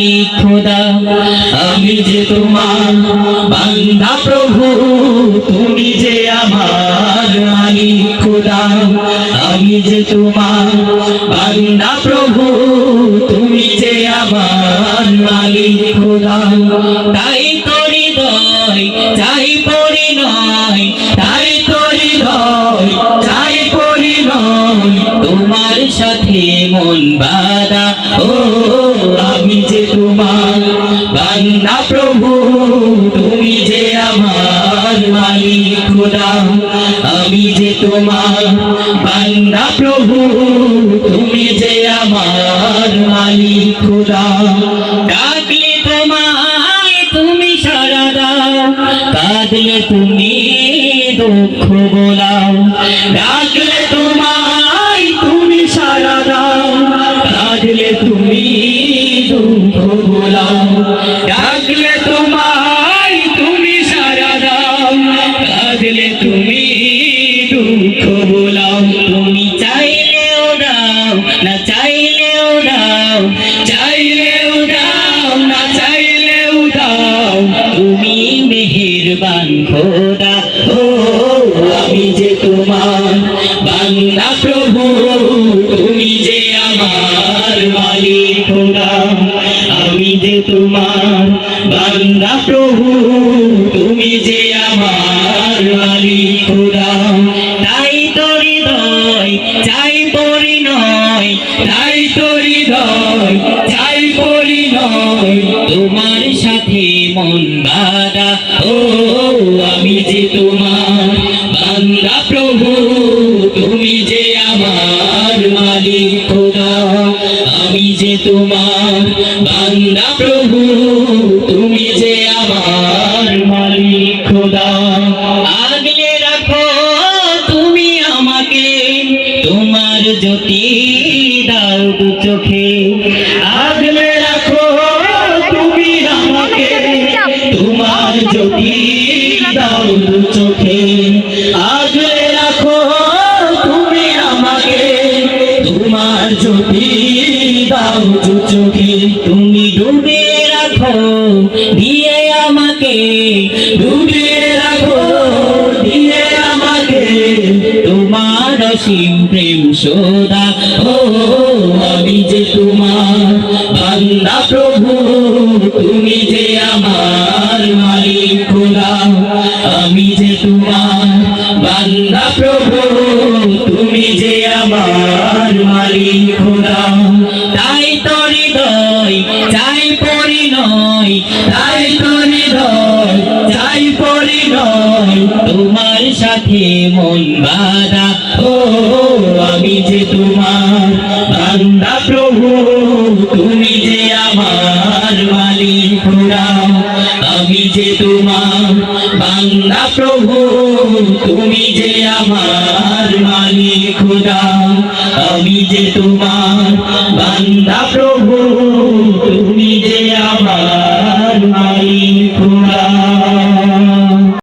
মালিক খোদা। আমি যে তোমার বান্দা প্রভু, তুমি যে আমার মালিক খোদা। আমি যে তোমার বান্দা প্রভু, তুমি যে আমার মালিক খোদা। তাই তো হৃদয় চাই পরিণয়, তাই তো হৃদয় চাই পরিণয়, তোমার সাথে মন বাঁধা। ও আমি যে তোমার বান্দা প্রভু, তুমি যে আমার মালিক খোদা। আমি যে তোমার বান্দা প্রভু, তুমি যে আমার মালিক খোদা। ডাকলে তোমায় তুমি সাড়া দাও, কাঁদলে তুমি দুঃখ বোলাও। ডাকলে তোমায় তুমি সাড়া দাও, কাঁদলে তুমি দুঃখ বোলাও। ডাকলে তোমায় তুমি সাড়া দাও, কাঁদলে তুমি দুঃখ বোলাও। তুমি চাইলেও দাও না চাইলেও দাও, চাইলেও দাও না চাইলেও দাও, তুমি মেহেরবান খোদা। ও আমি যে তোমার বান্দা প্রভু, তুমি যে আমার মালিক খোদা। আমি যে তোমার বান্দা প্রভু, তুমি যে আমার মালিক খোদা। তাই তো হৃদয় চাই পরিণয়, তাই তো হৃদয় চাই পরিণয়, তোমার সাথে মন বাঁধা। ও আমি যে তোমার বান্দা প্রভু, তুমি যে আমার মালিক খোদা। আমি যে তোমার বান্দা প্রভু, তুমি যে আমার মালিক খোদা। আগলে রাখো তুমি আমাকে, তোমার জ্যোতি দাও দু চোখে। আগলে রাখো তুমি আমাকে, তোমার জ্যোতি দাও দু চোখে। আগলে রাখো তুমি আমাকে, তোমার জ্যোতি দাও দু চোখে। তুমি ডুবে রাখো দিয়ে আমাকে, ডুবে রাখো দিয়ে আমাকে, তোমার অসীম প্রেম সদা। ও আমি যে তোমার বান্দা প্রভু, তুমি যে আমার মালিক খোদা। আমি যে তোমার বান্দা প্রভু, তুমি যে আমার মালিক খোদা। তাই তো হৃদয় চাই পরিণয়, তাই তো হৃদয় চাই পরিণয়, তোমার সাথে মন বাঁধা। ও আমি যে তোমার বান্দা প্রভু, তুমি যে আমার মালিক খোদা। আমি যে তোমার বান্দা প্রভু, তুমি যে আমার মালিক খোদা। আমি যে তোমার বান্দা প্রভু।